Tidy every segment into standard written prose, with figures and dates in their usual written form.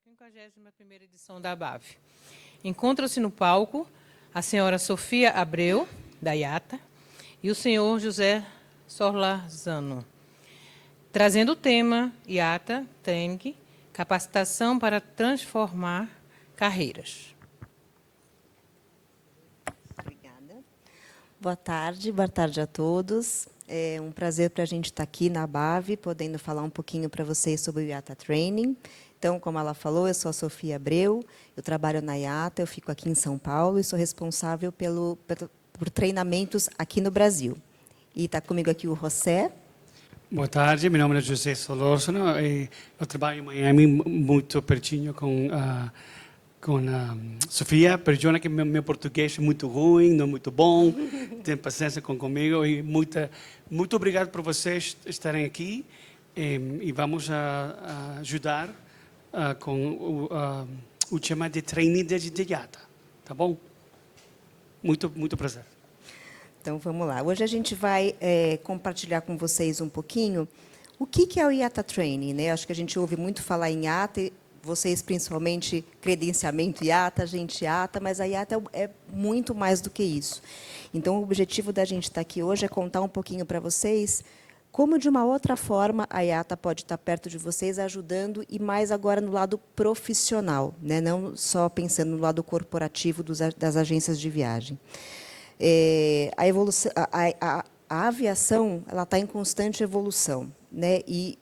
51ª edição da ABAV. Encontram-se no palco a senhora Sofia Abreu, da IATA, e o senhor José Sorlarzano, trazendo o tema IATA Training, capacitação para transformar carreiras. Obrigada. Boa tarde a todos. É um prazer para a gente estar aqui na ABAV, podendo falar um pouquinho para vocês sobre o IATA Training. Então, como ela falou, eu sou a Sofia Abreu, eu trabalho na IATA, eu fico aqui em São Paulo e sou responsável por treinamentos aqui no Brasil. E está comigo aqui o José. Boa tarde, meu nome é José Solórzano e eu trabalho em Miami muito pertinho com a Sofia. Perdona que meu português é muito ruim, não é muito bom. Tenha paciência comigo e muito obrigado por vocês estarem aqui e vamos ajudar com o tema de training de IATA, tá bom? Muito prazer. Então, vamos lá. Hoje a gente vai compartilhar com vocês um pouquinho o que é o IATA Training, né? Acho que a gente ouve muito falar em IATA, vocês principalmente credenciamento IATA, a gente IATA, mas a IATA é muito mais do que isso. Então, o objetivo da gente estar aqui hoje é contar um pouquinho para vocês como, de uma outra forma, a IATA pode estar perto de vocês, ajudando, e mais agora no lado profissional, né? Não só pensando no lado corporativo das agências de viagem. A aviação está em constante evolução, né? E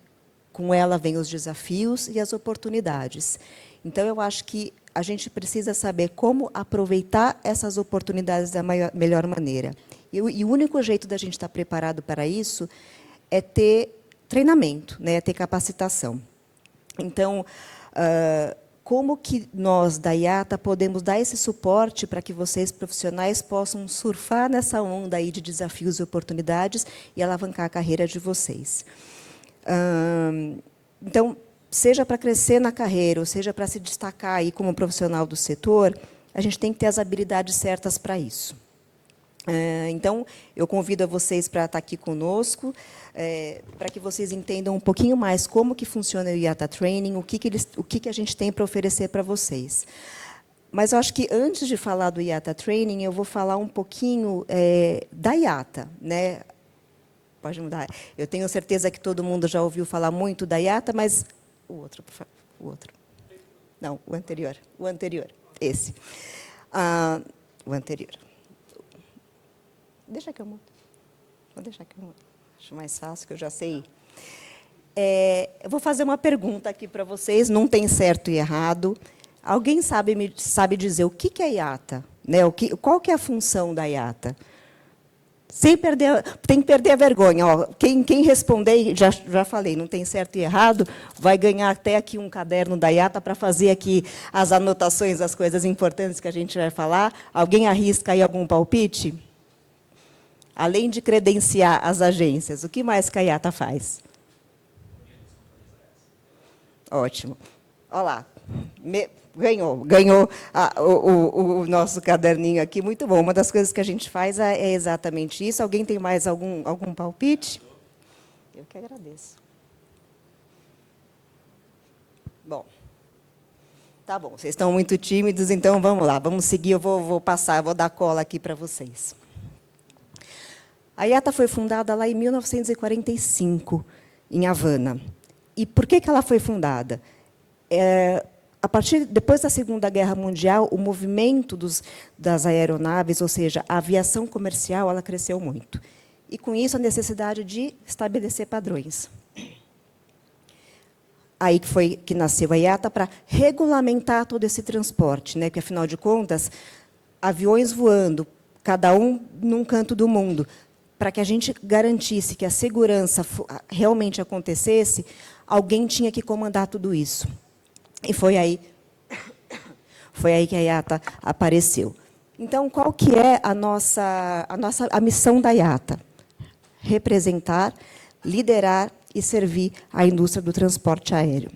com ela vem os desafios e as oportunidades. Então, eu acho que a gente precisa saber como aproveitar essas oportunidades da melhor maneira. E o único jeito da gente estar preparado para isso é ter treinamento, né? É ter capacitação. Então, como que nós, da IATA, podemos dar esse suporte para que vocês, profissionais, possam surfar nessa onda aí de desafios e oportunidades e alavancar a carreira de vocês? Então, seja para crescer na carreira, ou seja para se destacar aí como profissional do setor, a gente tem que ter as habilidades certas para isso. Então, eu convido a vocês para estar aqui conosco, para que vocês entendam um pouquinho mais como que funciona o IATA Training, o que a gente tem para oferecer para vocês. Mas eu acho que, antes de falar do IATA Training, eu vou falar um pouquinho da IATA, né? Pode mudar. Eu tenho certeza que todo mundo já ouviu falar muito da IATA, mas o outro, por favor, o outro. Não, o anterior. O anterior, esse. O anterior. Deixa que eu mudo. Vou deixar que eu mudo. Acho mais fácil, que eu já sei. Eu vou fazer uma pergunta aqui para vocês, não tem certo e errado. Alguém sabe dizer o que é IATA? Né? Qual que é a função da IATA? Sem perder, tem que perder a vergonha. Ó, quem responder, já falei, não tem certo e errado, vai ganhar até aqui um caderno da IATA para fazer aqui as anotações, as coisas importantes que a gente vai falar. Alguém arrisca aí algum palpite? Além de credenciar as agências, o que mais que a IATA faz? Ótimo. Olha lá. Ganhou o nosso caderninho aqui, muito bom. Uma das coisas que a gente faz é exatamente isso. Alguém tem mais algum palpite? Eu que agradeço. Bom, tá bom, vocês estão muito tímidos, então vamos lá, vamos seguir, eu vou dar cola aqui para vocês. A IATA foi fundada lá em 1945, em Havana. E por que ela foi fundada? Depois da Segunda Guerra Mundial, o movimento das aeronaves, ou seja, a aviação comercial, ela cresceu muito. E, com isso, a necessidade de estabelecer padrões. Aí que nasceu a IATA para regulamentar todo esse transporte, né? Porque, afinal de contas, aviões voando, cada um num canto do mundo, para que a gente garantisse que a segurança realmente acontecesse, alguém tinha que comandar tudo isso. E foi aí que a IATA apareceu. Então, qual que é a missão da IATA? Representar, liderar e servir a indústria do transporte aéreo.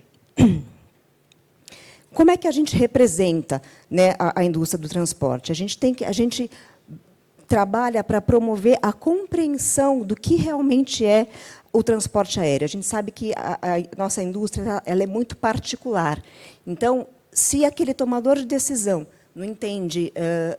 Como é que a gente representa, né, a indústria do transporte? A gente trabalha para promover a compreensão do que realmente é o transporte aéreo. A gente sabe que a nossa indústria ela é muito particular. Então, se aquele tomador de decisão não entende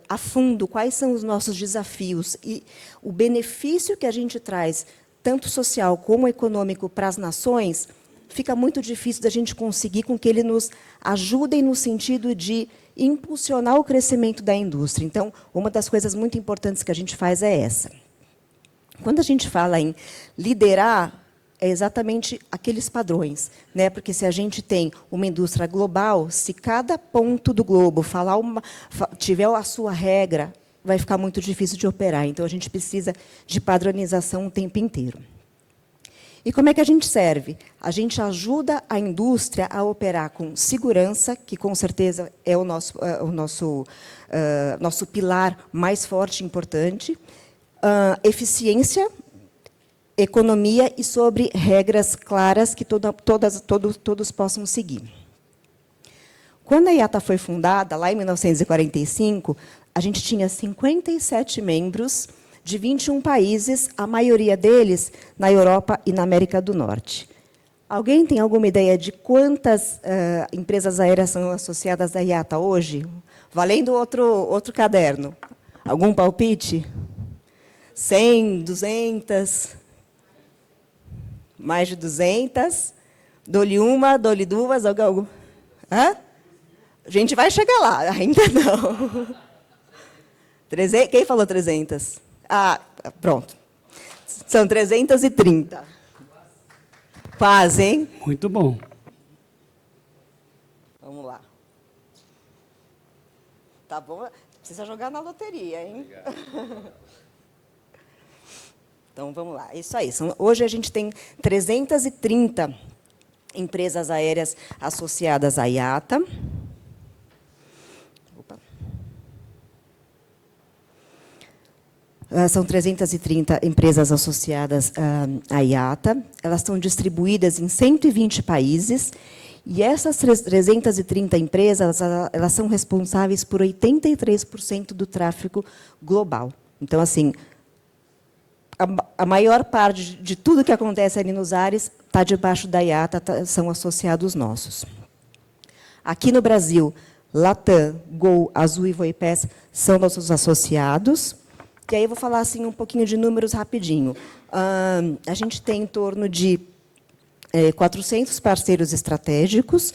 a fundo quais são os nossos desafios e o benefício que a gente traz, tanto social como econômico, para as nações, fica muito difícil da gente conseguir com que ele nos ajudem no sentido de impulsionar o crescimento da indústria. Então, uma das coisas muito importantes que a gente faz é essa. Quando a gente fala em liderar, é exatamente aqueles padrões, né? Porque se a gente tem uma indústria global, se cada ponto do globo tiver a sua regra, vai ficar muito difícil de operar. Então, a gente precisa de padronização o tempo inteiro. E como é que a gente serve? A gente ajuda a indústria a operar com segurança, que, com certeza, é o nosso pilar mais forte e importante, eficiência, economia e sobre regras claras que todos possam seguir. Quando a IATA foi fundada, lá em 1945, a gente tinha 57 membros de 21 países, a maioria deles na Europa e na América do Norte. Alguém tem alguma ideia de quantas empresas aéreas são associadas à IATA hoje? Valendo outro caderno. Algum palpite? 100, 200? Mais de 200? Dou-lhe uma, dou-lhe duas? Algum? Hã? A gente vai chegar lá, ainda não. 300, quem falou 300? Ah, pronto. São 330. Quase, hein? Muito bom. Vamos lá. Tá bom? Precisa jogar na loteria, hein? Então, vamos lá. Isso aí. Hoje, a gente tem 330 empresas aéreas associadas à IATA. São 330 empresas associadas à IATA. Elas estão distribuídas em 120 países. E essas 330 empresas elas são responsáveis por 83% do tráfego global. Então, assim, a maior parte de tudo que acontece ali nos ares está debaixo da IATA, são associados nossos. Aqui no Brasil, Latam, Gol, Azul e Voipés são nossos associados. E aí eu vou falar assim, um pouquinho de números rapidinho. A gente tem em torno de 400 parceiros estratégicos,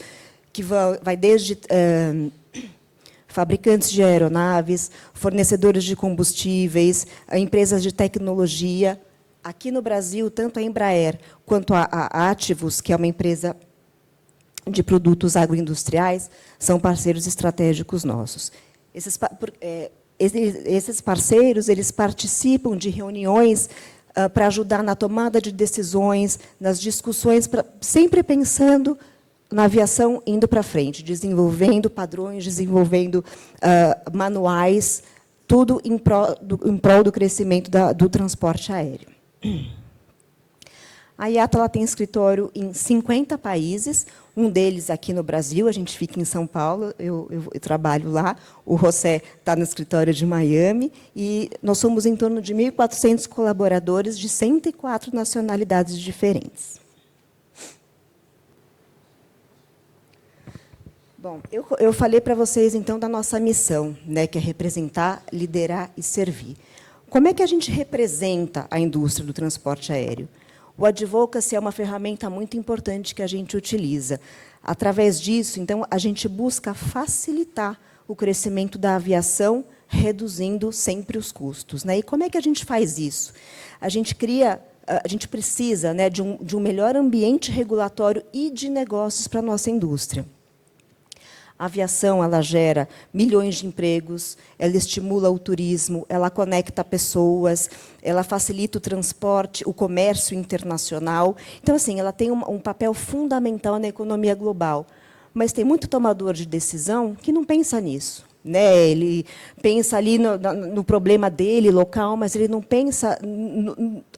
que vai desde fabricantes de aeronaves, fornecedores de combustíveis, empresas de tecnologia. Aqui no Brasil, tanto a Embraer quanto a Ativus, que é uma empresa de produtos agroindustriais, são parceiros estratégicos nossos. Esses parceiros eles participam de reuniões para ajudar na tomada de decisões, nas discussões, sempre pensando na aviação indo para frente, desenvolvendo padrões, desenvolvendo manuais, tudo em prol do crescimento do transporte aéreo. A IATA ela tem escritório em 50 países, um deles aqui no Brasil, a gente fica em São Paulo, eu trabalho lá, o José está no escritório de Miami, e nós somos em torno de 1.400 colaboradores de 104 nacionalidades diferentes. Bom, eu falei para vocês, então, da nossa missão, né, que é representar, liderar e servir. Como é que a gente representa a indústria do transporte aéreo? O advocacy é uma ferramenta muito importante que a gente utiliza. Através disso, então, a gente busca facilitar o crescimento da aviação, reduzindo sempre os custos, né? E como é que a gente faz isso? A gente precisa, né, de um melhor ambiente regulatório e de negócios para a nossa indústria. A aviação ela gera milhões de empregos, ela estimula o turismo, ela conecta pessoas, ela facilita o transporte, o comércio internacional. Então, assim, ela tem um papel fundamental na economia global. Mas tem muito tomador de decisão que não pensa nisso, né? Ele pensa ali no problema dele, local, mas ele não pensa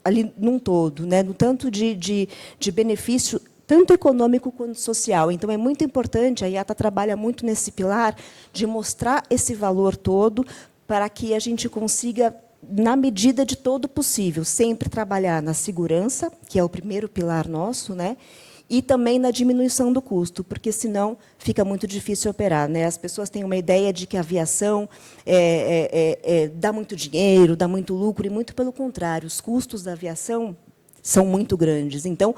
ali num todo, né? No tanto de benefício, tanto econômico quanto social. Então, é muito importante, a IATA trabalha muito nesse pilar, de mostrar esse valor todo para que a gente consiga na medida de todo possível, sempre trabalhar na segurança, que é o primeiro pilar nosso, né? E também na diminuição do custo, porque, senão, fica muito difícil operar, né? As pessoas têm uma ideia de que a aviação dá muito dinheiro, dá muito lucro, e, muito pelo contrário, os custos da aviação são muito grandes. Então,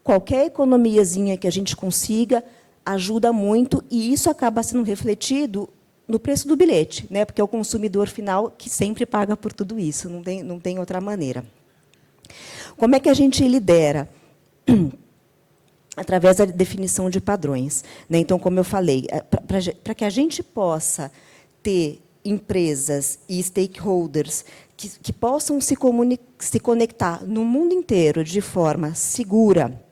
qualquer economiazinha que a gente consiga ajuda muito, e isso acaba sendo refletido no preço do bilhete, né? Porque é o consumidor final que sempre paga por tudo isso, não tem outra maneira. Como é que a gente lidera? Através da definição de padrões, né? Então, como eu falei, para que a gente possa ter empresas e stakeholders que possam se conectar no mundo inteiro de forma segura,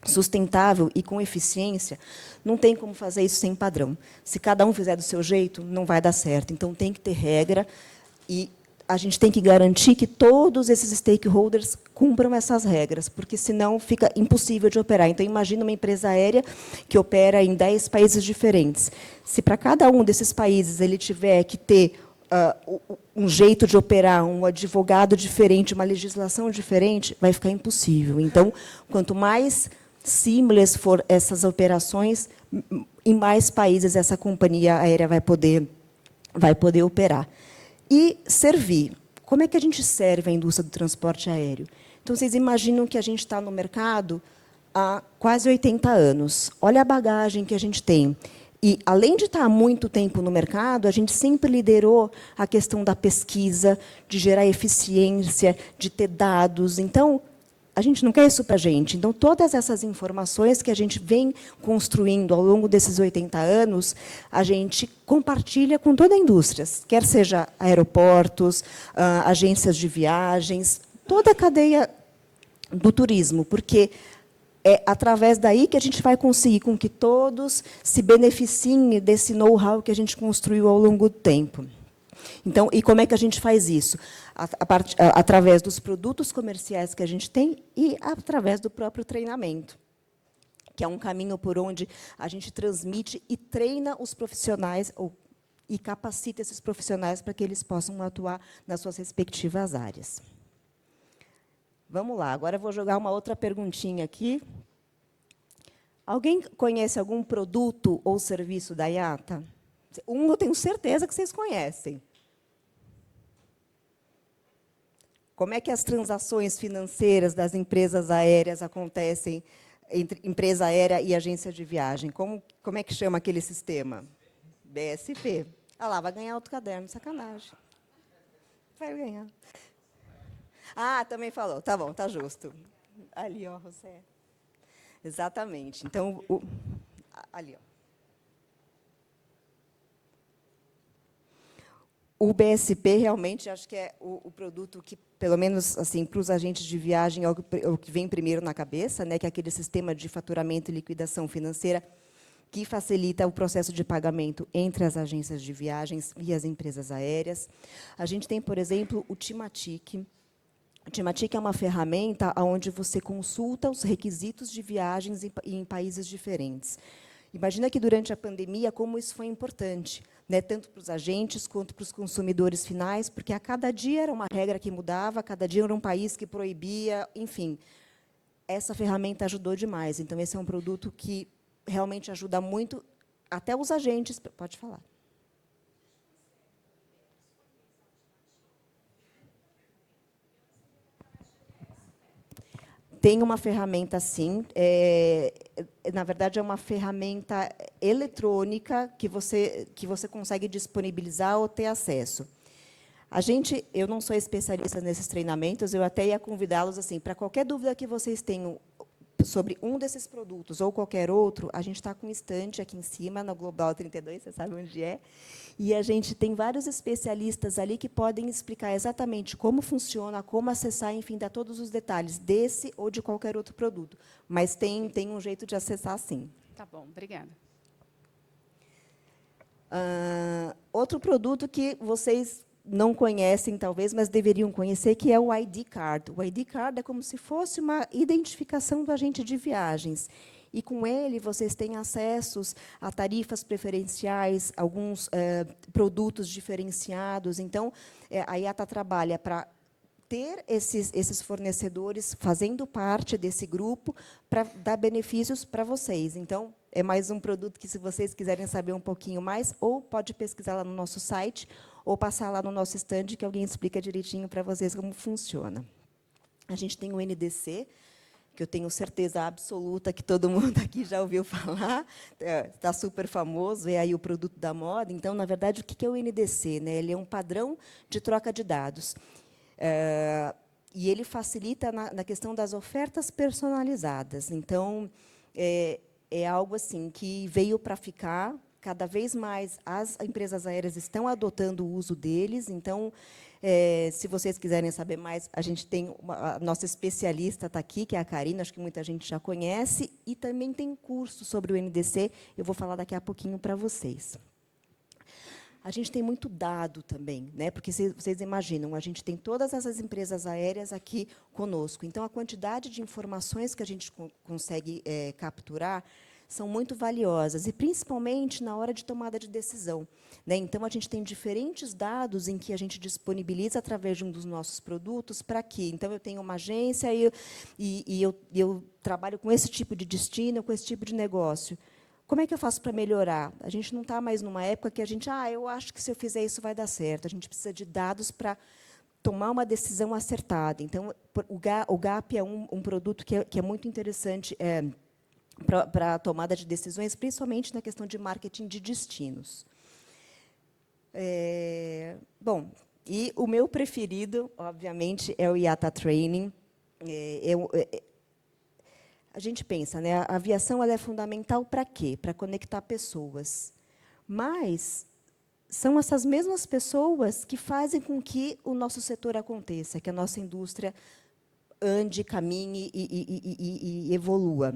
sustentável e com eficiência, não tem como fazer isso sem padrão. Se cada um fizer do seu jeito, não vai dar certo. Então, tem que ter regra, e a gente tem que garantir que todos esses stakeholders cumpram essas regras, porque, senão, fica impossível de operar. Então, imagina uma empresa aérea que opera em 10 países diferentes. Se, para cada um desses países, ele tiver que ter um jeito de operar, um advogado diferente, uma legislação diferente, vai ficar impossível. Então, quanto mais seamless for essas operações, em mais países essa companhia aérea vai poder operar. E servir. Como é que a gente serve a indústria do transporte aéreo? Então, vocês imaginam que a gente está no mercado há quase 80 anos. Olha a bagagem que a gente tem. E, além de estar há muito tempo no mercado, a gente sempre liderou a questão da pesquisa, de gerar eficiência, de ter dados. Então, a gente não quer isso para a gente. Então, todas essas informações que a gente vem construindo ao longo desses 80 anos, a gente compartilha com toda a indústria, quer seja aeroportos, agências de viagens, toda a cadeia do turismo, porque é através daí que a gente vai conseguir com que todos se beneficiem desse know-how que a gente construiu ao longo do tempo. Então, e como é que a gente faz isso? Através dos produtos comerciais que a gente tem e através do próprio treinamento, que é um caminho por onde a gente transmite e treina os profissionais, e capacita esses profissionais para que eles possam atuar nas suas respectivas áreas. Vamos lá, agora eu vou jogar uma outra perguntinha aqui. Alguém conhece algum produto ou serviço da IATA? Eu tenho certeza que vocês conhecem. Como é que as transações financeiras das empresas aéreas acontecem entre empresa aérea e agência de viagem? Como é que chama aquele sistema? BSP. Ah lá, vai ganhar outro caderno, sacanagem. Vai ganhar. Ah, também falou. Tá bom, tá justo. Ali, ó, José. Exatamente. Então, ali, ó. O BSP, realmente, acho que é o produto que, pelo menos assim, para os agentes de viagem, é o que vem primeiro na cabeça, né, que é aquele sistema de faturamento e liquidação financeira que facilita o processo de pagamento entre as agências de viagens e as empresas aéreas. A gente tem, por exemplo, o Timatic. O Timatic é uma ferramenta onde você consulta os requisitos de viagens em países diferentes. Imagina que, durante a pandemia, como isso foi importante, né, tanto para os agentes quanto para os consumidores finais, porque a cada dia era uma regra que mudava, a cada dia era um país que proibia, enfim. Essa ferramenta ajudou demais. Então, esse é um produto que realmente ajuda muito, até os agentes. Pode falar. Tem uma ferramenta, sim. Na verdade, é uma ferramenta eletrônica que você consegue disponibilizar ou ter acesso. Eu não sou especialista nesses treinamentos, eu até ia convidá-los assim, para qualquer dúvida que vocês tenham sobre um desses produtos ou qualquer outro, a gente está com um estande aqui em cima, na Global 32, você sabe onde é, e a gente tem vários especialistas ali que podem explicar exatamente como funciona, como acessar, enfim, dar todos os detalhes desse ou de qualquer outro produto. Mas tem um jeito de acessar, sim. Tá bom, obrigada. Outro produto que vocês não conhecem, talvez, mas deveriam conhecer, que é o ID Card. O ID Card é como se fosse uma identificação do agente de viagens. e com ele vocês têm acessos a tarifas preferenciais, alguns produtos diferenciados. Então, a IATA trabalha para ter esses fornecedores fazendo parte desse grupo para dar benefícios para vocês. Então, é mais um produto que, se vocês quiserem saber um pouquinho mais, ou pode pesquisar lá no nosso site, ou passar lá no nosso stand, que alguém explica direitinho para vocês como funciona. A gente tem o NDC, que eu tenho certeza absoluta que todo mundo aqui já ouviu falar, está super famoso, é aí o produto da moda. Então, na verdade, o que é o NDC? Né? Ele é um padrão de troca de dados. E ele facilita na questão das ofertas personalizadas. Então, é algo assim que veio para ficar. Cada vez mais as empresas aéreas estão adotando o uso deles. Então, se vocês quiserem saber mais, a gente tem a nossa especialista está aqui, que é a Karina, acho que muita gente já conhece, e também tem curso sobre o NDC, eu vou falar daqui a pouquinho para vocês. A gente tem muito dado também, né? Porque vocês imaginam, a gente tem todas essas empresas aéreas aqui conosco. Então, a quantidade de informações que a gente consegue capturar são muito valiosas, e principalmente na hora de tomada de decisão. Né? Então, a gente tem diferentes dados em que a gente disponibiliza através de um dos nossos produtos para quê? Então, eu tenho uma agência e eu trabalho com esse tipo de destino, com esse tipo de negócio. Como é que eu faço para melhorar? A gente não está mais numa época que a gente, eu acho que se eu fizer isso vai dar certo. A gente precisa de dados para tomar uma decisão acertada. Então, o GAP é um produto que é muito interessante para a tomada de decisões, principalmente na questão de marketing de destinos. Bom, e o meu preferido, obviamente, é o IATA Training. A gente pensa, né, a aviação ela é fundamental para quê? Para conectar pessoas. Mas são essas mesmas pessoas que fazem com que o nosso setor aconteça, que a nossa indústria ande, caminhe e evolua.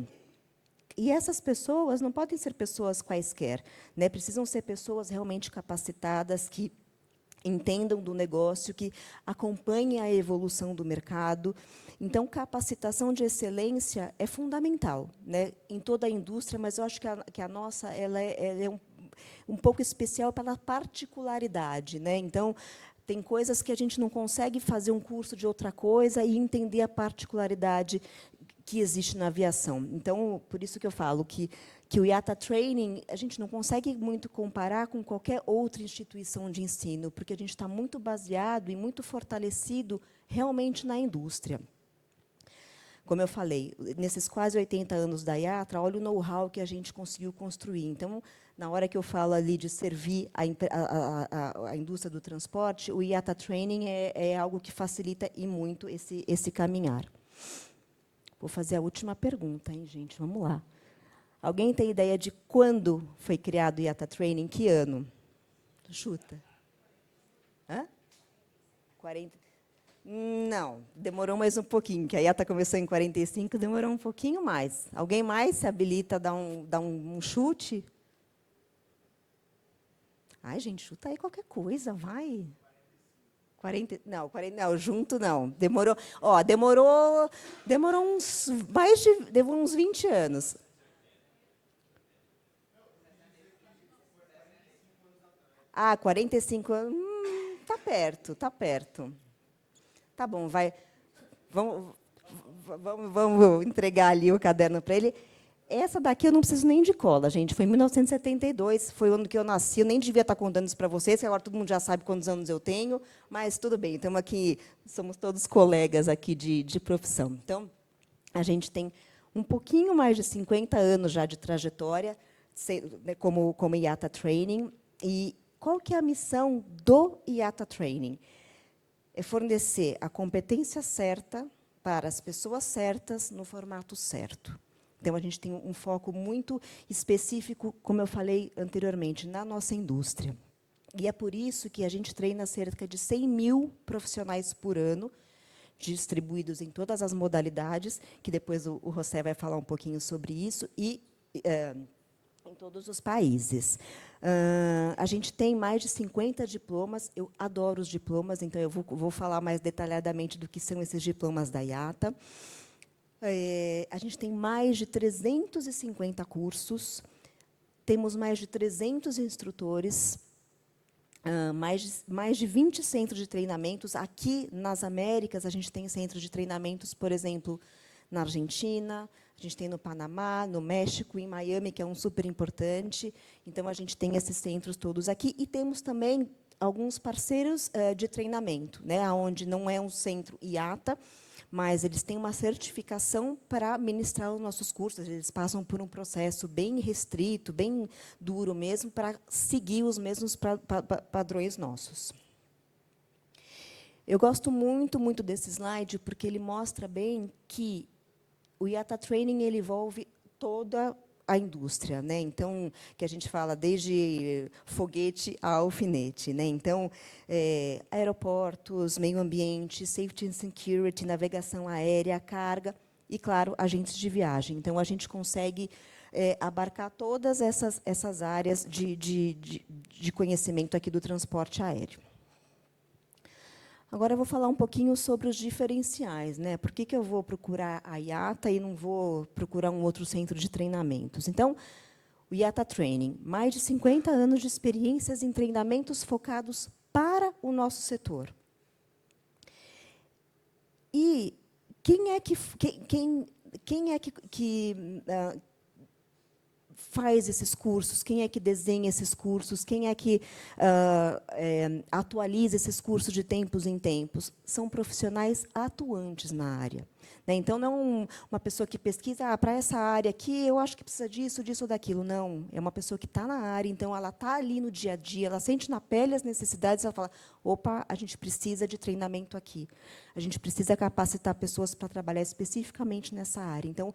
E essas pessoas não podem ser pessoas quaisquer, né? Precisam ser pessoas realmente capacitadas, que entendam do negócio, que acompanhem a evolução do mercado. Então, capacitação de excelência é fundamental, né, em toda a indústria, mas eu acho que a nossa ela é um pouco especial pela particularidade. Né? Então, tem coisas que a gente não consegue fazer um curso de outra coisa e entender a particularidade que existe na aviação. Então, por isso que eu falo que o IATA Training a gente não consegue muito comparar com qualquer outra instituição de ensino, porque a gente está muito baseado e muito fortalecido realmente na indústria. Como eu falei, nesses quase 80 anos da IATA, olha o know-how que a gente conseguiu construir. Então, na hora que eu falo ali de servir a indústria do transporte, o IATA Training é algo que facilita e muito esse caminhar. Vou fazer a última pergunta, hein, gente? Vamos lá. Alguém tem ideia de quando foi criado o IATA Training? Que ano? Chuta. Hã? 40? Não, demorou mais um pouquinho, que a IATA começou em 45, demorou um pouquinho mais. Alguém mais se habilita a dar um chute? Ai, gente, chuta aí qualquer coisa, vai. 40, não, junto não. Demorou, demorou uns 20 anos. Ah, 45 anos, tá perto, tá perto. Tá bom, vai. Vamos entregar ali o caderno para ele. Essa daqui eu não preciso nem de cola, gente. Foi em 1972, foi o ano que eu nasci. Eu nem devia estar contando isso para vocês, que agora todo mundo já sabe quantos anos eu tenho, mas tudo bem, estamos aqui, somos todos colegas aqui de profissão. Então, a gente tem um pouquinho mais de 50 anos já de trajetória como IATA Training. E qual que é a missão do IATA Training? É fornecer a competência certa para as pessoas certas no formato certo. Então, a gente tem um foco muito específico, como eu falei anteriormente, na nossa indústria. E é por isso que a gente treina cerca de 100 mil profissionais por ano, distribuídos em todas as modalidades, que depois o José vai falar um pouquinho sobre isso, e em todos os países. A gente tem mais de 50 diplomas. Eu adoro os diplomas, então eu vou falar mais detalhadamente do que são esses diplomas da IATA. A gente tem mais de 350 cursos, temos mais de 300 instrutores, mais de 20 centros de treinamentos. Aqui, nas Américas, a gente tem centros de treinamentos, por exemplo, na Argentina, a gente tem no Panamá, no México, em Miami, que é um super importante. Então, a gente tem esses centros todos aqui. E temos também alguns parceiros de treinamento, né, onde não é um centro IATA, mas eles têm uma certificação para ministrar os nossos cursos. Eles passam por um processo bem restrito, bem duro mesmo, para seguir os mesmos padrões nossos. Eu gosto muito, muito desse slide, porque ele mostra bem que o IATA Training ele envolve toda a indústria, né? Então, que a gente fala desde foguete a alfinete, né? Então, aeroportos, meio ambiente, safety and security, navegação aérea, carga e, claro, agentes de viagem. Então, a gente consegue abarcar todas essas áreas de conhecimento aqui do transporte aéreo. Agora eu vou falar um pouquinho sobre os diferenciais, né? Por que eu vou procurar a IATA e não vou procurar um outro centro de treinamentos? Então, o IATA Training, mais de 50 anos de experiências em treinamentos focados para o nosso setor. E quem é que faz esses cursos? Quem é que desenha esses cursos? Quem é que atualiza esses cursos de tempos em tempos? São profissionais atuantes na área, né? Então, não uma pessoa que pesquisa, para essa área aqui, eu acho que precisa disso, disso ou daquilo. Não, é uma pessoa que está na área, então ela está ali no dia a dia, ela sente na pele as necessidades, ela fala, opa, a gente precisa de treinamento aqui. A gente precisa capacitar pessoas para trabalhar especificamente nessa área. Então,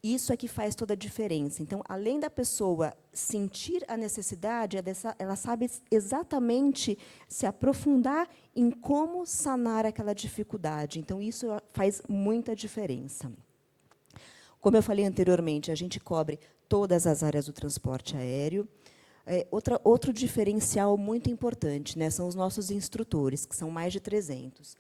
isso é que faz toda a diferença. Então, além da pessoa sentir a necessidade, ela sabe exatamente se aprofundar em como sanar aquela dificuldade. Então, isso faz muita diferença. Como eu falei anteriormente, a gente cobre todas as áreas do transporte aéreo. Outro diferencial muito importante, né, são os nossos instrutores, que são mais de 300.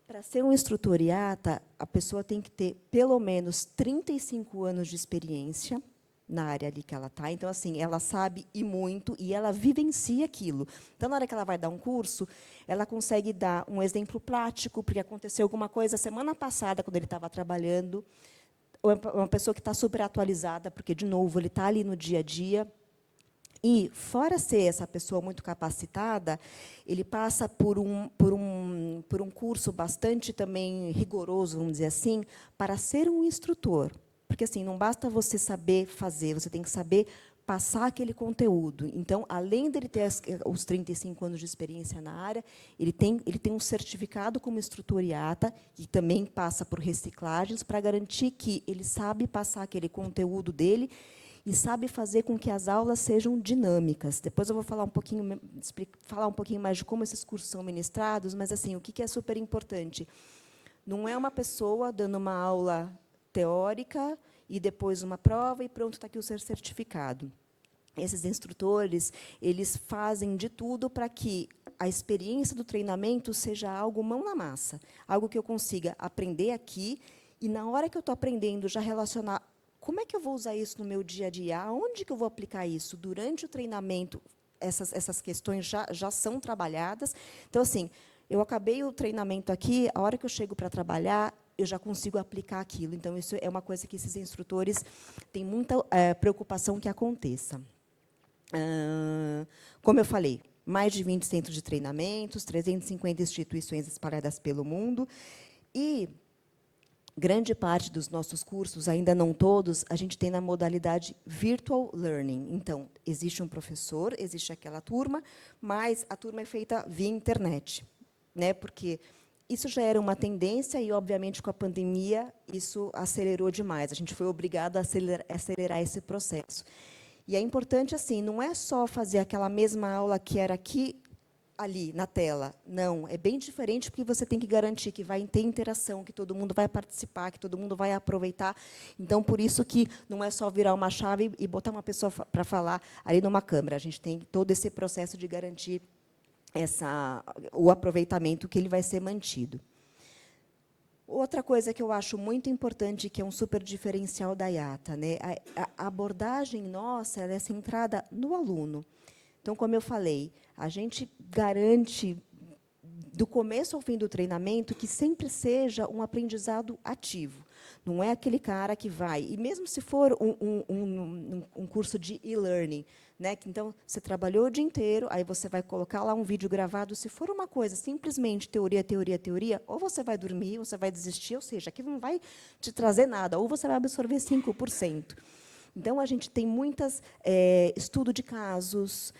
Para ser um instrutor IATA, a pessoa tem que ter pelo menos 35 anos de experiência na área ali que ela está. Então, assim, ela sabe e muito e ela vivencia aquilo. Então, na hora que ela vai dar um curso, ela consegue dar um exemplo prático, porque aconteceu alguma coisa semana passada, quando ele estava trabalhando, uma pessoa que está super atualizada, porque, de novo, ele está ali no dia a dia. E, fora ser essa pessoa muito capacitada, ele passa por um curso bastante também rigoroso, vamos dizer assim, para ser um instrutor. Porque, assim, não basta você saber fazer, você tem que saber passar aquele conteúdo. Então, além dele ter os 35 anos de experiência na área, ele tem um certificado como instrutor IATA, e também passa por reciclagens, para garantir que ele sabe passar aquele conteúdo dele e sabe fazer com que as aulas sejam dinâmicas. Depois eu vou falar um pouquinho mais de como esses cursos são ministrados, mas, assim, o que é super importante? Não é uma pessoa dando uma aula teórica e depois uma prova e pronto, está aqui o seu certificado. Esses instrutores, eles fazem de tudo para que a experiência do treinamento seja algo mão na massa, algo que eu consiga aprender aqui e, na hora que eu estou aprendendo, já relacionar como é que eu vou usar isso no meu dia a dia, aonde que eu vou aplicar isso. Durante o treinamento, essas questões já são trabalhadas. Então, assim, eu acabei o treinamento aqui, a hora que eu chego para trabalhar, eu já consigo aplicar aquilo. Então, isso é uma coisa que esses instrutores têm muita preocupação que aconteça. Como eu falei, mais de 20 centros de treinamentos, 350 instituições espalhadas pelo mundo. E grande parte dos nossos cursos, ainda não todos, a gente tem na modalidade Virtual Learning. Então, existe um professor, existe aquela turma, mas a turma é feita via internet, né? Porque isso já era uma tendência e, obviamente, com a pandemia, isso acelerou demais. A gente foi obrigado a acelerar esse processo. E é importante, assim, não é só fazer aquela mesma aula que era aqui, ali, na tela. Não, é bem diferente, porque você tem que garantir que vai ter interação, que todo mundo vai participar, que todo mundo vai aproveitar. Então, por isso que não é só virar uma chave e botar uma pessoa para falar ali numa câmera. A gente tem todo esse processo de garantir o aproveitamento, que ele vai ser mantido. Outra coisa que eu acho muito importante, que é um super diferencial da IATA, né? A abordagem nossa, ela é centrada no aluno. Então, como eu falei, a gente garante, do começo ao fim do treinamento, que sempre seja um aprendizado ativo. Não é aquele cara que vai... E mesmo se for um curso de e-learning, né, que, então, você trabalhou o dia inteiro, aí você vai colocar lá um vídeo gravado. Se for uma coisa simplesmente teoria, teoria, teoria, ou você vai dormir, ou você vai desistir, ou seja, aquilo não vai te trazer nada, ou você vai absorver 5%. Então, a gente tem muitas estudo de casos,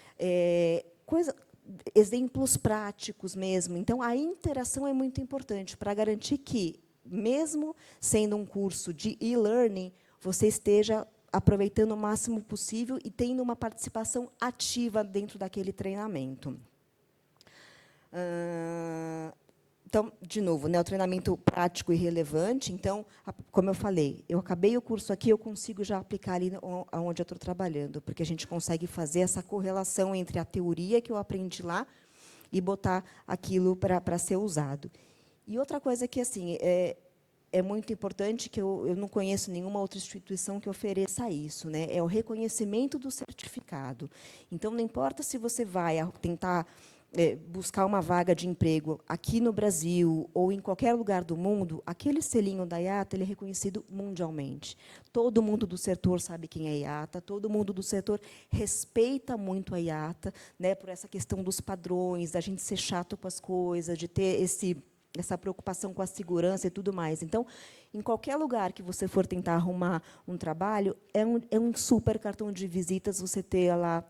exemplos práticos mesmo. Então, a interação é muito importante para garantir que, mesmo sendo um curso de e-learning, você esteja aproveitando o máximo possível e tendo uma participação ativa dentro daquele treinamento. Então, de novo, né, o treinamento prático e relevante. Então, como eu falei, eu acabei o curso aqui, eu consigo já aplicar ali onde eu estou trabalhando, porque a gente consegue fazer essa correlação entre a teoria que eu aprendi lá e botar aquilo para ser usado. E outra coisa que assim é muito importante, que eu não conheço nenhuma outra instituição que ofereça isso, né? É o reconhecimento do certificado. Então, não importa se você vai tentar buscar uma vaga de emprego aqui no Brasil ou em qualquer lugar do mundo, aquele selinho da IATA ele é reconhecido mundialmente. Todo mundo do setor sabe quem é IATA, todo mundo do setor respeita muito a IATA, né, por essa questão dos padrões, da gente ser chato com as coisas, de ter essa preocupação com a segurança e tudo mais. Então, em qualquer lugar que você for tentar arrumar um trabalho, é um super cartão de visitas você ter lá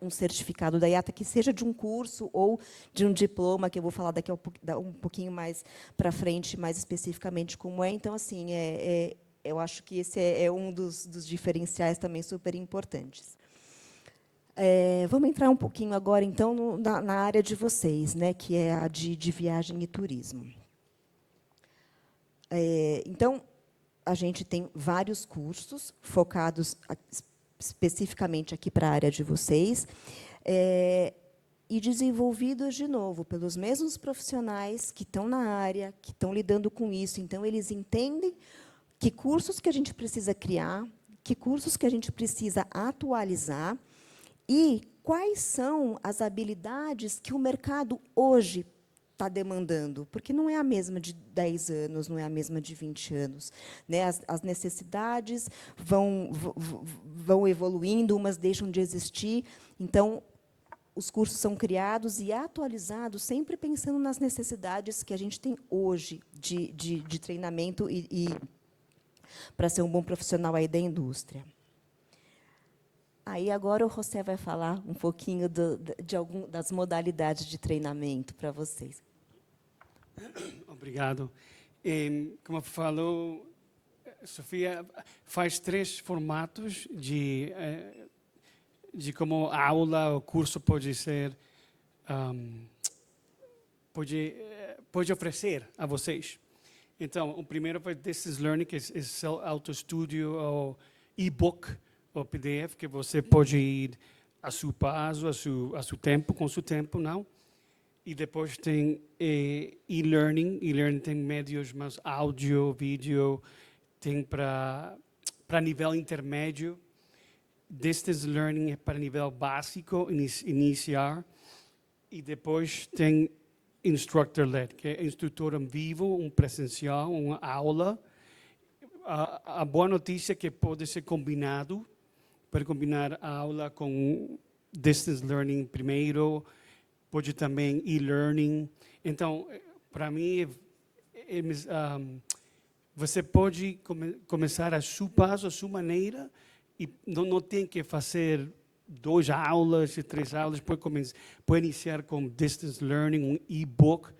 um certificado da IATA, que seja de um curso ou de um diploma, que eu vou falar daqui a um pouquinho mais para frente, mais especificamente como é. Então, assim, eu acho que esse é um dos diferenciais também super importantes. Vamos entrar um pouquinho agora, então, na área de vocês, né, que é a de viagem e turismo. Então, a gente tem vários cursos focados especificamente aqui para a área de vocês, e desenvolvidos, de novo, pelos mesmos profissionais que estão na área, que estão lidando com isso. Então, eles entendem que cursos que a gente precisa criar, que cursos que a gente precisa atualizar, e quais são as habilidades que o mercado hoje está demandando, porque não é a mesma de 10 anos, não é a mesma de 20 anos. Né? As necessidades vão evoluindo, umas deixam de existir. Então, os cursos são criados e atualizados, sempre pensando nas necessidades que a gente tem hoje de treinamento e para ser um bom profissional aí da indústria. Aí, agora, o José vai falar um pouquinho das modalidades de treinamento para vocês. Obrigado. Como falou, Sofia, faz 3 formatos de como a aula, o curso pode ser, pode oferecer a vocês. Então, o primeiro foi Distance Learning, que é autoestudo ou e-book, ou PDF, que você pode ir a seu prazo, a seu tempo, com seu tempo, não? E depois tem e-learning. E-learning tem médios mais áudio, vídeo, tem para nível intermédio. Distance Learning é para nível básico, iniciar. E depois tem Instructor-led, que é instrutor em vivo, presencial, uma aula. A boa notícia é que pode ser combinado, pode combinar a aula com Distance Learning primeiro, pode também e-learning. Então, para mim, você pode começar a seu passo, a sua maneira, e não tem que fazer 2 aulas, 3 aulas, pode iniciar com Distance Learning, um e-book,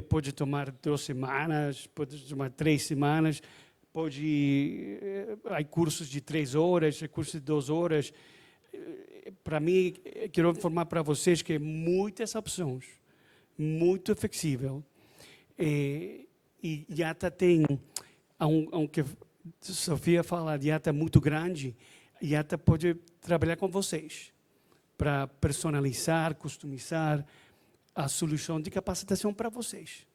pode tomar 2 semanas, pode tomar 3 semanas, há cursos de 3 horas, cursos de 2 horas. Para mim, quero informar para vocês que muitas opções, muito flexível. E IATA tem, aunque Sofia fala de IATA muito grande, IATA pode trabalhar com vocês para personalizar, customizar a solução de capacitação para vocês.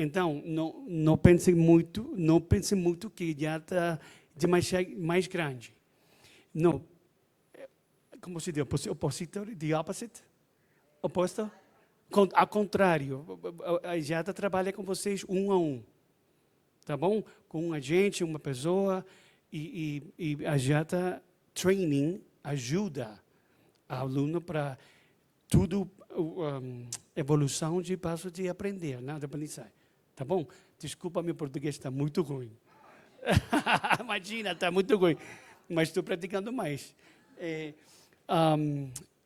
Então, não pense muito que já está demasiado mais grande. Não. Como se diz? Opositor? The opposite? Oposto? Ao contrário. A Jata trabalha com vocês um a um. Tá bom? Com um agente, uma pessoa. E a Jata Training ajuda a aluno para tudo, evolução de passo de aprender, nada para aprendizagem. Tá bom? Desculpa, meu português está muito ruim. Imagina, está muito ruim. Mas estou praticando mais.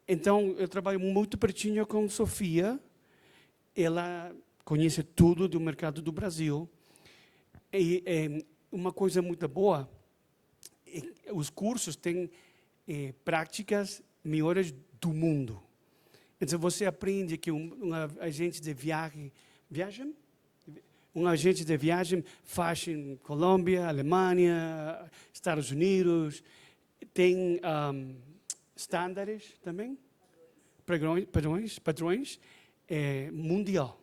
Então, eu trabalho muito pertinho com Sofia. Ela conhece tudo do mercado do Brasil. E uma coisa muito boa, os cursos têm práticas melhores do mundo. Então, você aprende que um agente de viagem faz em Colômbia, Alemanha, Estados Unidos, tem estándares também, padrões mundial.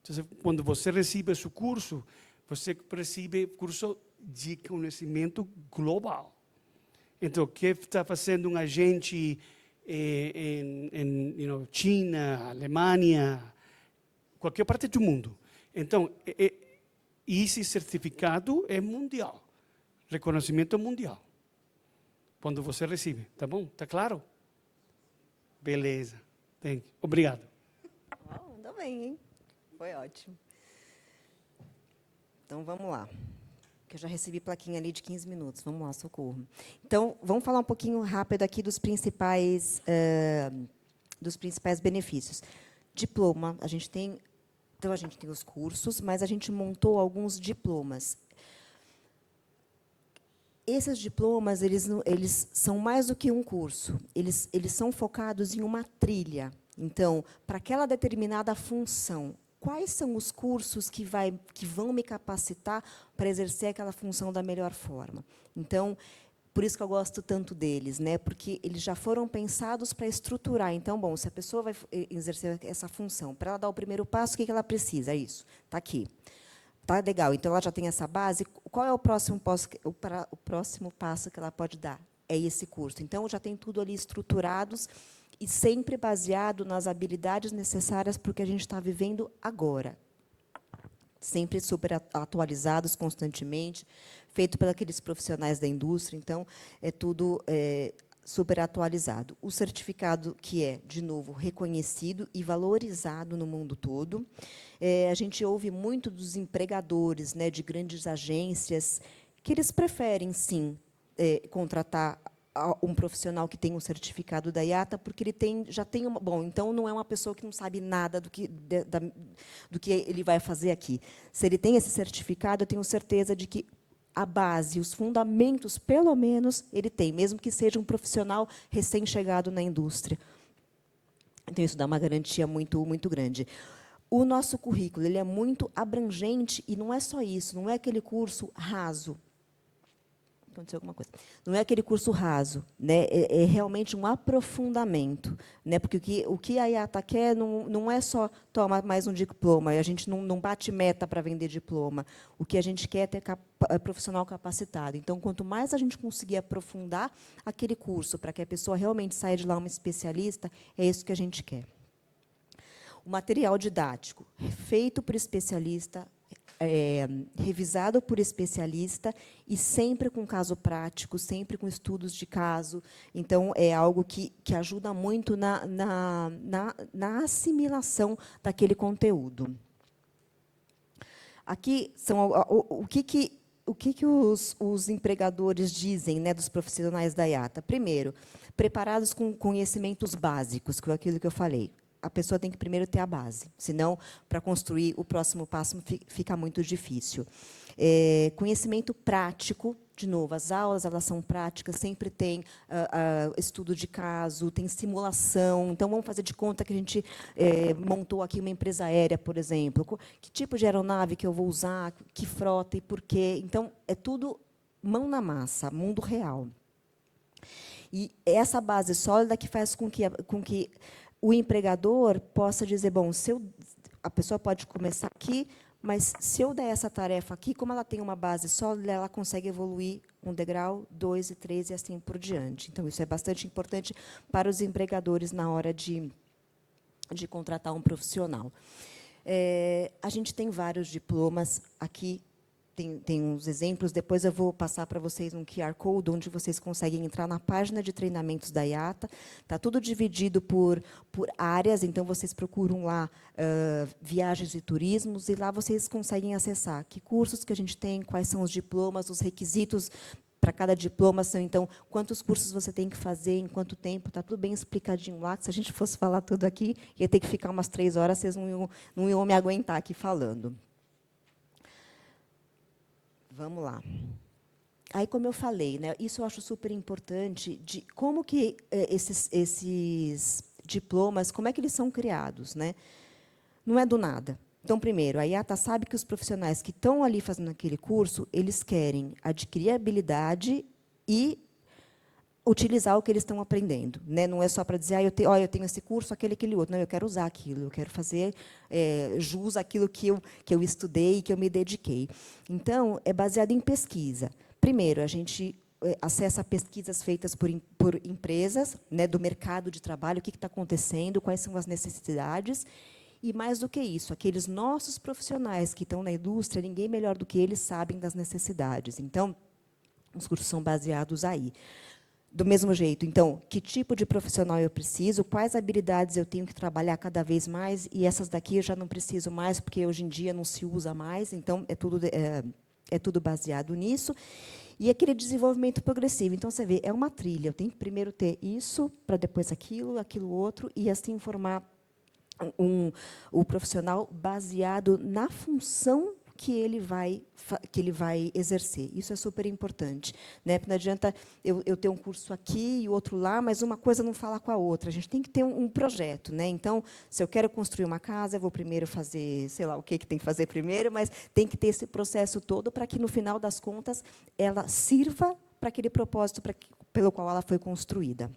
Então, quando você recebe esse curso, você recebe curso de conhecimento global. Então, o que está fazendo um agente em China, Alemanha, qualquer parte do mundo. Então, esse certificado é mundial, reconhecimento mundial. Quando você recebe, tá bom? Tá claro? Beleza. Obrigado. Andou bem, hein? Foi ótimo. Então, vamos lá. Que eu já recebi plaquinha ali de 15 minutos. Vamos lá, socorro. Então, vamos falar um pouquinho rápido aqui dos principais benefícios. Diploma, a gente tem os cursos, mas a gente montou alguns diplomas. Esses diplomas, eles são mais do que um curso. Eles são focados em uma trilha. Então, para aquela determinada função, quais são os cursos que vão me capacitar para exercer aquela função da melhor forma? Então, por isso que eu gosto tanto deles, né? Porque eles já foram pensados para estruturar. Então, bom, se a pessoa vai exercer essa função, para ela dar o primeiro passo, o que ela precisa? Isso, está aqui. Tá legal, então ela já tem essa base. Qual é o próximo passo que ela pode dar? É esse curso. Então, já tem tudo ali estruturados e sempre baseado nas habilidades necessárias para o que a gente está vivendo agora. Sempre super atualizados constantemente, feito por aqueles profissionais da indústria. Então, é tudo super atualizado. O certificado que é, de novo, reconhecido e valorizado no mundo todo. A gente ouve muito dos empregadores, né, de grandes agências, que eles preferem, sim, contratar um profissional que tem um certificado da IATA, porque ele já tem uma... Bom, então não é uma pessoa que não sabe nada do que ele vai fazer aqui. Se ele tem esse certificado, eu tenho certeza de que a base, os fundamentos, pelo menos, ele tem, mesmo que seja um profissional recém-chegado na indústria. Então, isso dá uma garantia muito, muito grande. O nosso currículo ele é muito abrangente, e não é só isso, não é aquele curso raso. Aconteceu alguma coisa. Não é aquele curso raso, né? É realmente um aprofundamento, né? Porque o que a IATA quer não é só tomar mais um diploma, a gente não bate meta para vender diploma. O que a gente quer é ter profissional capacitado. Então, quanto mais a gente conseguir aprofundar aquele curso para que a pessoa realmente saia de lá uma especialista, é isso que a gente quer. O material didático, feito por especialista, revisado por especialista e sempre com caso prático, sempre com estudos de caso. Então, é algo que ajuda muito na assimilação daquele conteúdo. Aqui são o que os empregadores dizem, né, dos profissionais da IATA. Primeiro, preparados com conhecimentos básicos, que é aquilo que eu falei. A pessoa tem que primeiro ter a base, senão, para construir o próximo passo, fica muito difícil. Conhecimento prático, de novo, as aulas elas são práticas, sempre tem estudo de caso, tem simulação. Então, vamos fazer de conta que a gente montou aqui uma empresa aérea, por exemplo. Que tipo de aeronave que eu vou usar, que frota e por quê. Então, é tudo mão na massa, mundo real. E essa base sólida que faz com que o empregador possa dizer, bom, a pessoa pode começar aqui, Mas, se eu der essa tarefa aqui, como ela tem uma base sólida, ela consegue evoluir um degrau, 2 e 3 e assim por diante. Então, isso é bastante importante para os empregadores na hora de contratar um profissional. A gente tem vários diplomas aqui, tem uns exemplos, depois eu vou passar para vocês um QR Code, onde vocês conseguem entrar na página de treinamentos da IATA. Está tudo dividido por áreas, então vocês procuram lá viagens e turismos, e lá vocês conseguem acessar que cursos que a gente tem, quais são os diplomas, os requisitos para cada diploma são, então, quantos cursos você tem que fazer, em quanto tempo, está tudo bem explicadinho lá, que se a gente fosse falar tudo aqui, ia ter que ficar umas 3 horas, vocês não iam me aguentar aqui falando. Vamos lá. Aí, como eu falei, né, isso eu acho super importante, de como que esses diplomas, como é que eles são criados, né? Não é do nada. Então, primeiro, a IATA sabe que os profissionais que estão ali fazendo aquele curso, eles querem adquirir habilidade e utilizar o que eles estão aprendendo, né? Não é só para dizer, eu tenho esse curso, aquele outro. Não, eu quero usar aquilo, eu quero fazer jus àquilo que eu estudei e que eu me dediquei. Então, é baseado em pesquisa. Primeiro, a gente acessa pesquisas feitas por empresas, né, do mercado de trabalho, o que está acontecendo, quais são as necessidades. E, mais do que isso, aqueles nossos profissionais que estão na indústria, ninguém melhor do que eles sabem das necessidades. Então, os cursos são baseados aí. Do mesmo jeito, então, que tipo de profissional eu preciso, quais habilidades eu tenho que trabalhar cada vez mais, e essas daqui eu já não preciso mais, porque hoje em dia não se usa mais, então é tudo baseado nisso. E aquele desenvolvimento progressivo. Então, você vê, é uma trilha. Eu tenho que primeiro ter isso, para depois aquilo outro, e assim formar o profissional baseado na função que ele vai exercer. Isso é super importante, né? Porque não adianta eu ter um curso aqui e outro lá, mas uma coisa não fala com a outra. A gente tem que ter um projeto, né? Então, se eu quero construir uma casa, eu vou primeiro fazer, sei lá, o que tem que fazer primeiro, mas tem que ter esse processo todo para que, no final das contas, ela sirva para aquele propósito pelo qual ela foi construída.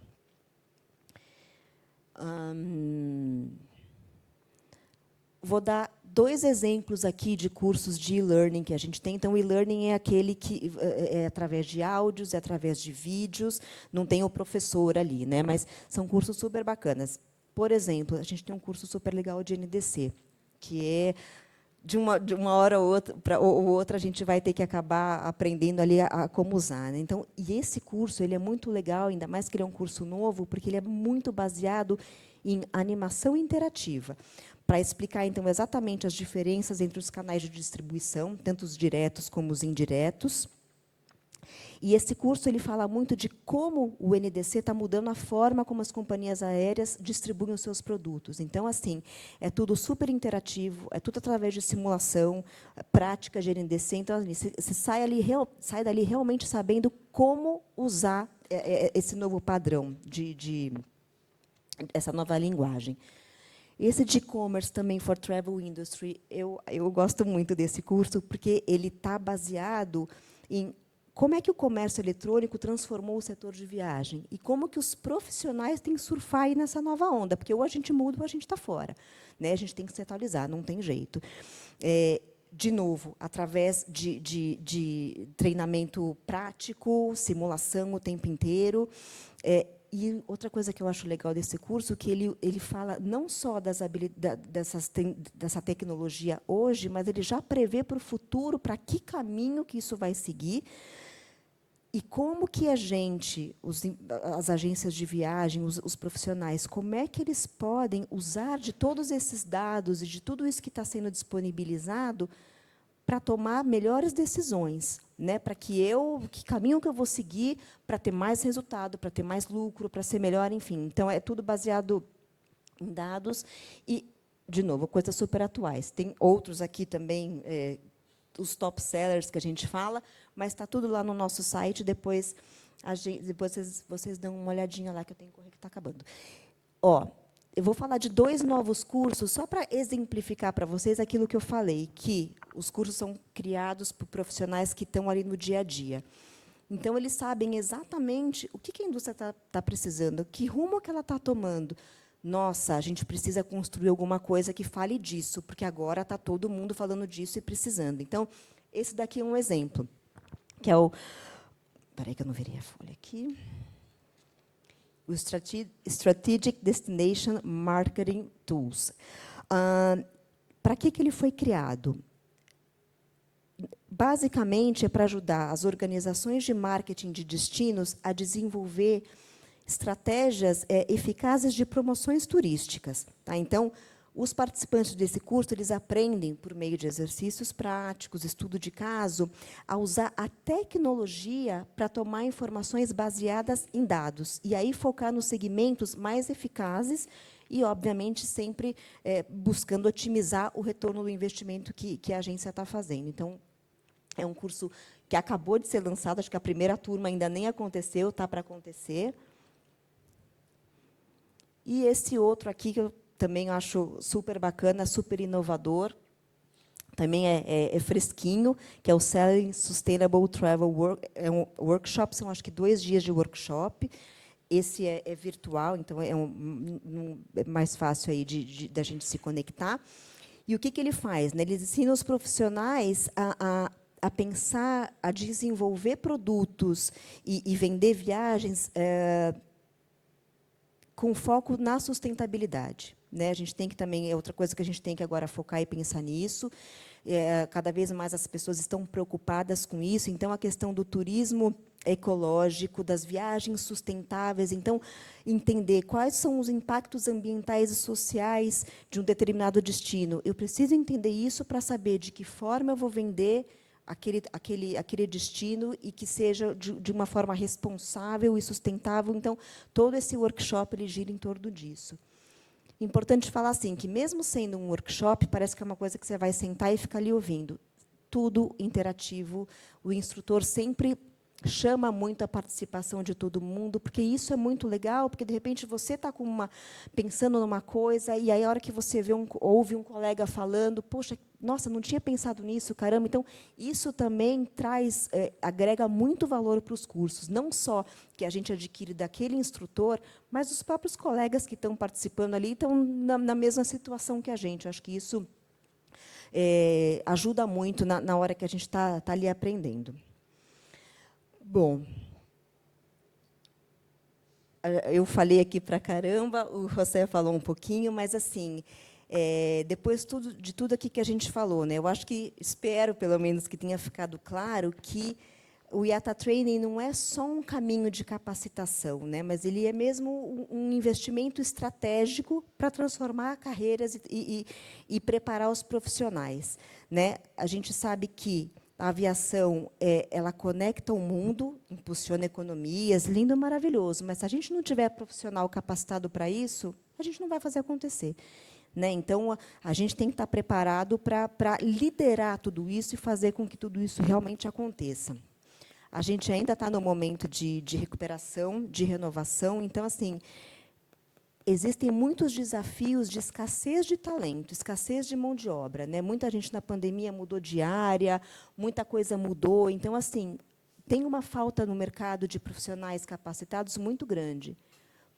Vou dar 2 exemplos aqui de cursos de e-learning que a gente tem. Então, o e-learning é aquele que é através de áudios, é através de vídeos, não tem o professor ali, né? Mas são cursos super bacanas. Por exemplo, a gente tem um curso super legal de NDC, que é de uma hora ou outra a gente vai ter que acabar aprendendo ali a como usar, né? Então, e esse curso ele é muito legal, ainda mais que ele é um curso novo, porque ele é muito baseado em animação interativa, para explicar, então, exatamente as diferenças entre os canais de distribuição, tanto os diretos como os indiretos. E esse curso ele fala muito de como o NDC está mudando a forma como as companhias aéreas distribuem os seus produtos. Então, assim, é tudo super interativo, é tudo através de simulação, prática de NDC. Então, você sai dali realmente sabendo como usar esse novo padrão, essa nova linguagem. Esse de e-commerce também for travel industry, eu gosto muito desse curso, porque ele está baseado em como é que o comércio eletrônico transformou o setor de viagem e como que os profissionais têm que surfar aí nessa nova onda, porque ou a gente muda ou a gente está fora, né? A gente tem que se atualizar, não tem jeito. De novo, através de treinamento prático, simulação o tempo inteiro. E outra coisa que eu acho legal desse curso, que ele fala não só dessa tecnologia hoje, mas ele já prevê para o futuro, para que caminho que isso vai seguir, e como que a gente, as agências de viagem, os profissionais, como é que eles podem usar de todos esses dados e de tudo isso que está sendo disponibilizado para tomar melhores decisões, né? Para que caminho que eu vou seguir para ter mais resultado, para ter mais lucro, para ser melhor, enfim. Então, é tudo baseado em dados e, de novo, coisas super atuais. Tem outros aqui também, os top sellers que a gente fala, mas está tudo lá no nosso site. Depois vocês dão uma olhadinha lá, que eu tenho que correr, que está acabando. Eu vou falar de 2 novos cursos, só para exemplificar para vocês aquilo que eu falei, que os cursos são criados por profissionais que estão ali no dia a dia. Então, eles sabem exatamente o que a indústria está precisando, que rumo que ela está tomando, nossa, a gente precisa construir alguma coisa que fale disso, porque agora está todo mundo falando disso e precisando. Então, esse daqui é um exemplo, que é o... Espera aí que eu não virei a folha aqui. O Strategic Destination Marketing Tools. Para que ele foi criado? Basicamente, é para ajudar as organizações de marketing de destinos a desenvolver estratégias eficazes de promoções turísticas. Tá? Então, os participantes desse curso eles aprendem, por meio de exercícios práticos, estudo de caso, a usar a tecnologia para tomar informações baseadas em dados, e aí focar nos segmentos mais eficazes e, obviamente, sempre buscando otimizar o retorno do investimento que a agência está fazendo. Então, é um curso que acabou de ser lançado, acho que a primeira turma ainda nem aconteceu, está para acontecer. E esse outro aqui, que eu também acho super bacana, super inovador, também é fresquinho, que é o Selling Sustainable Travel Workshop, são, acho que, 2 dias de workshop. Esse é virtual, então é mais fácil aí da gente se conectar. E o que ele faz? Né? Ele ensina os profissionais a pensar, a desenvolver produtos e vender viagens com foco na sustentabilidade. Né? A gente tem que também, é outra coisa que a gente tem que agora focar e pensar nisso. Cada vez mais as pessoas estão preocupadas com isso. Então, a questão do turismo ecológico, das viagens sustentáveis. Então, entender quais são os impactos ambientais e sociais de um determinado destino. Eu preciso entender isso para saber de que forma eu vou vender aquele destino e que seja de uma forma responsável e sustentável. Então, todo esse workshop ele gira em torno disso. Importante falar assim, que mesmo sendo um workshop, parece que é uma coisa que você vai sentar e ficar ali ouvindo. Tudo interativo, o instrutor sempre chama muito a participação de todo mundo, porque isso é muito legal, porque, de repente, você está pensando numa coisa, e aí, a hora que você ouve um colega falando, poxa, nossa, não tinha pensado nisso, caramba. Então, isso também agrega muito valor para os cursos, não só que a gente adquire daquele instrutor, mas os próprios colegas que estão participando ali estão na mesma situação que a gente. Acho que isso ajuda muito na hora que a gente está ali aprendendo. Bom, eu falei aqui para caramba, o José falou um pouquinho, mas, assim, depois de tudo aqui que a gente falou, né, eu acho que, espero, pelo menos, que tenha ficado claro que o IATA Training não é só um caminho de capacitação, né, mas ele é mesmo um investimento estratégico para transformar carreiras e preparar os profissionais. Né? A gente sabe que a aviação ela conecta o mundo, impulsiona economias, lindo, maravilhoso. Mas, se a gente não tiver profissional capacitado para isso, a gente não vai fazer acontecer. Né? Então, a gente tem que estar preparado para liderar tudo isso e fazer com que tudo isso realmente aconteça. A gente ainda está no momento de recuperação, de renovação. Então, assim, existem muitos desafios de escassez de talento, escassez de mão de obra. Né? Muita gente, na pandemia, mudou de área, muita coisa mudou. Então, assim, tem uma falta no mercado de profissionais capacitados muito grande.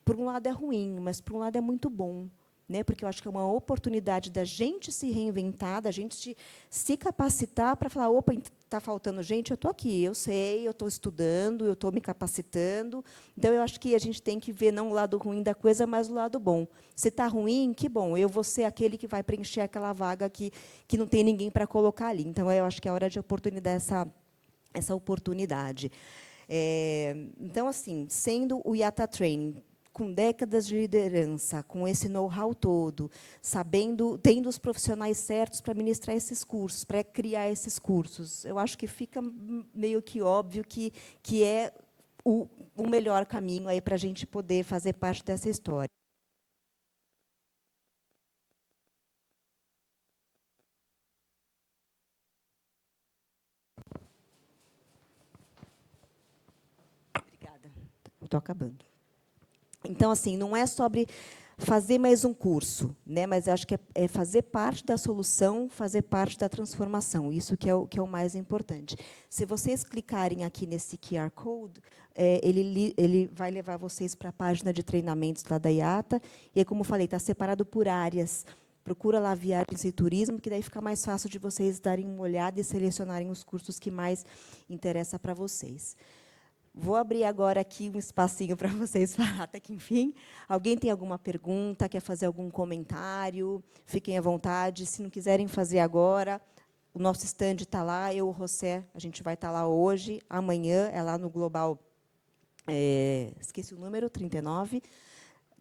Por um lado, é ruim, mas, por um lado, é muito bom. Né? Porque eu acho que é uma oportunidade da gente se reinventar, da gente se capacitar para falar, opa, está faltando gente, eu estou aqui, eu sei, eu estou estudando, eu estou me capacitando. Então, eu acho que a gente tem que ver não o lado ruim da coisa, mas o lado bom. Se está ruim, que bom, eu vou ser aquele que vai preencher aquela vaga que não tem ninguém para colocar ali. Então, eu acho que é hora de oportunidade essa oportunidade. Então, assim, sendo o IATA Training, com décadas de liderança, com esse know-how todo, tendo os profissionais certos para ministrar esses cursos, para criar esses cursos, eu acho que fica meio que óbvio que é o melhor caminho aí para a gente poder fazer parte dessa história. Obrigada. Estou acabando. Então, assim, não é sobre fazer mais um curso, né? Mas acho que é fazer parte da solução, fazer parte da transformação. Isso que é o mais importante. Se vocês clicarem aqui nesse QR Code, ele vai levar vocês para a página de treinamentos lá da IATA, e aí, como eu falei, está separado por áreas. Procura lá Viagens e Turismo, que daí fica mais fácil de vocês darem uma olhada e selecionarem os cursos que mais interessam para vocês. Vou abrir agora aqui um espacinho para vocês falar até que enfim. Alguém tem alguma pergunta, quer fazer algum comentário? Fiquem à vontade. Se não quiserem fazer agora, o nosso stand está lá, eu e o José, a gente vai estar lá hoje, amanhã, é lá no Global, esqueci o número, 39.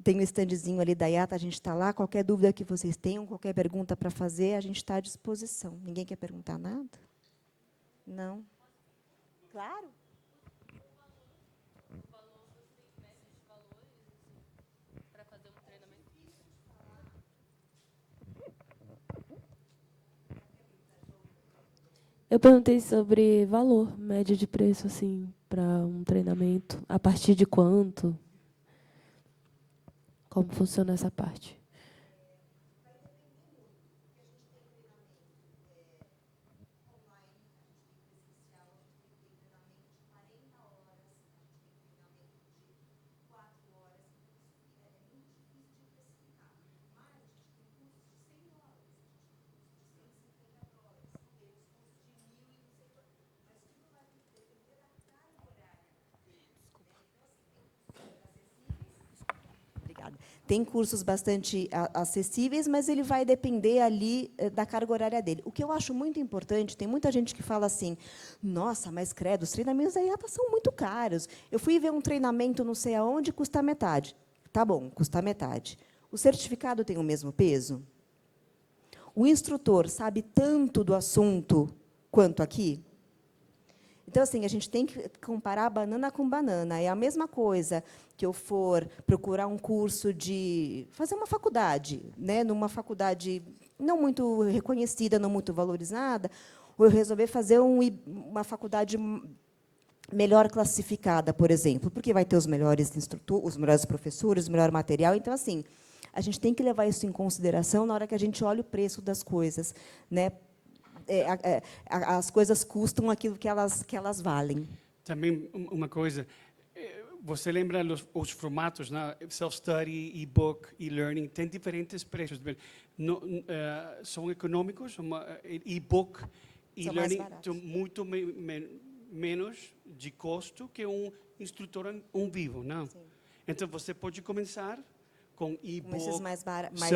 Tem um standzinho ali da IATA, a gente está lá. Qualquer dúvida que vocês tenham, qualquer pergunta para fazer, a gente está à disposição. Ninguém quer perguntar nada? Não? Claro. Eu perguntei sobre valor, média de preço, assim, para um treinamento. A partir de quanto? Como funciona essa parte? Obrigada. Tem cursos bastante acessíveis, mas ele vai depender ali da carga horária dele. O que eu acho muito importante, tem muita gente que fala assim, nossa, mas credo, os treinamentos da IATA são muito caros. Eu fui ver um treinamento não sei aonde, custa metade. Tá bom, custa metade. O certificado tem o mesmo peso? O instrutor sabe tanto do assunto quanto aqui? Então, assim, a gente tem que comparar banana com banana. É a mesma coisa que eu for procurar um curso de... fazer uma faculdade, né, numa faculdade não muito reconhecida, não muito valorizada, ou eu resolver fazer uma faculdade melhor classificada, por exemplo, porque vai ter os melhores instrutores, os melhores professores, o melhor material. Então, assim, a gente tem que levar isso em consideração na hora que a gente olha o preço das coisas, né? As coisas custam aquilo que elas valem. Também uma coisa, você lembra os formatos, né? Self-study, e-book, e-learning, tem diferentes preços. São econômicos, e-book, e-learning tem muito menos de custo que um instrutor vivo, não? Sim. Então, você pode começar com e-book, esses mais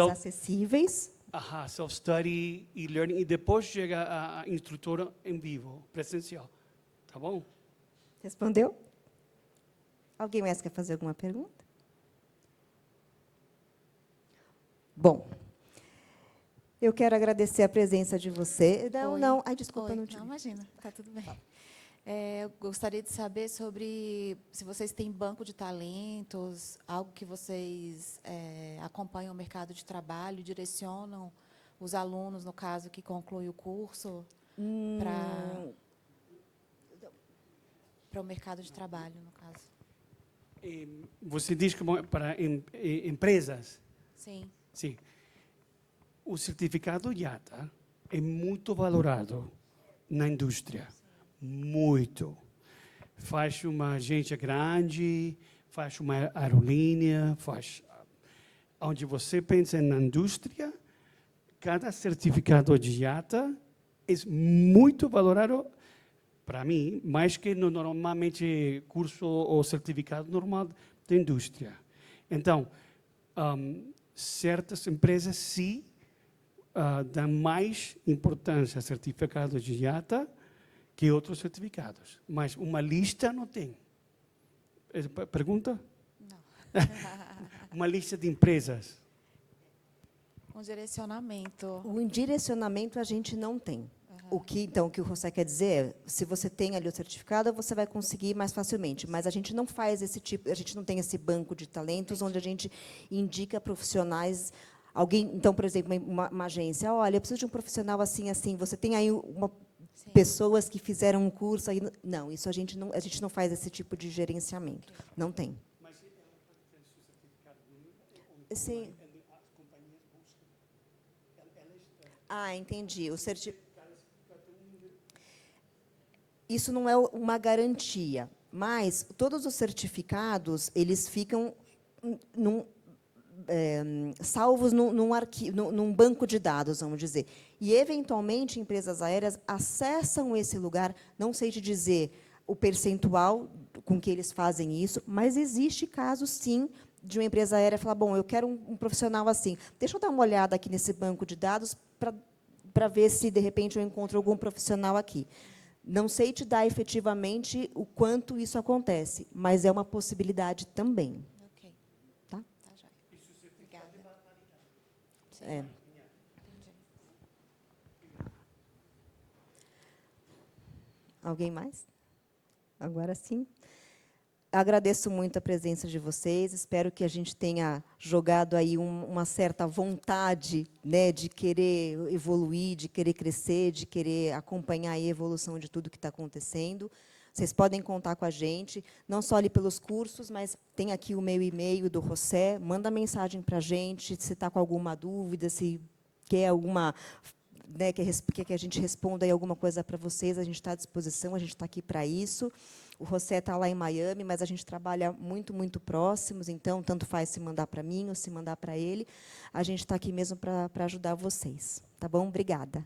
acessíveis. Self-study, e-learning, e depois chega a instrutora em vivo, presencial. Tá bom? Respondeu? Alguém mais quer fazer alguma pergunta? Bom, eu quero agradecer a presença de você. Não. Ai, desculpa, não te... Não, imagina, está tudo bem. Eu gostaria de saber sobre se vocês têm banco de talentos, algo que vocês acompanham o mercado de trabalho, direcionam os alunos, no caso, que concluem o curso, para o mercado de trabalho, no caso. Você diz que para empresas? Sim. Sim. O certificado IATA é muito valorado na indústria. Muito. Faz uma agência grande, faz uma aerolínea, onde você pensa na indústria, cada certificado de IATA é muito valorado, para mim, mais que normalmente curso ou certificado normal da indústria. Então, certas empresas, sim, dão mais importância a certificados de IATA que outros certificados. Mas uma lista não tem. Pergunta? Não. Uma lista de empresas. Um direcionamento. Um direcionamento a gente não tem. O que o José quer dizer é, se você tem ali o certificado, você vai conseguir mais facilmente. Mas a gente não faz esse tipo, a gente não tem esse banco de talentos onde a gente indica profissionais. Alguém, então, por exemplo, uma agência, olha, eu preciso de um profissional assim, assim. Você tem aí pessoas que fizeram um curso aí. Não, isso a gente não faz esse tipo de gerenciamento. Não tem. Sim. Ah, entendi. Isso não é uma garantia, mas todos os certificados eles ficam salvos num banco de dados, vamos dizer. E, eventualmente, empresas aéreas acessam esse lugar, não sei te dizer o percentual com que eles fazem isso, mas existe caso, sim, de uma empresa aérea falar, bom, eu quero um profissional assim. Deixa eu dar uma olhada aqui nesse banco de dados para ver se, de repente, eu encontro algum profissional aqui. Não sei te dar efetivamente o quanto isso acontece, mas é uma possibilidade também. Ok. Tá? Tá, joia. Obrigada. É. Alguém mais? Agora sim. Agradeço muito a presença de vocês. Espero que a gente tenha jogado aí uma certa vontade, né, de querer evoluir, de querer crescer, de querer acompanhar a evolução de tudo que está acontecendo. Vocês podem contar com a gente, não só ali pelos cursos, mas tem aqui o meu e-mail do José. Manda mensagem para a gente, se está com alguma dúvida, se quer alguma, né, quer que a gente responda aí alguma coisa para vocês, a gente está à disposição, a gente está aqui para isso. O José está lá em Miami, mas a gente trabalha muito, muito próximos, então, tanto faz se mandar para mim ou se mandar para ele. A gente está aqui mesmo para ajudar vocês. Tá bom? Obrigada.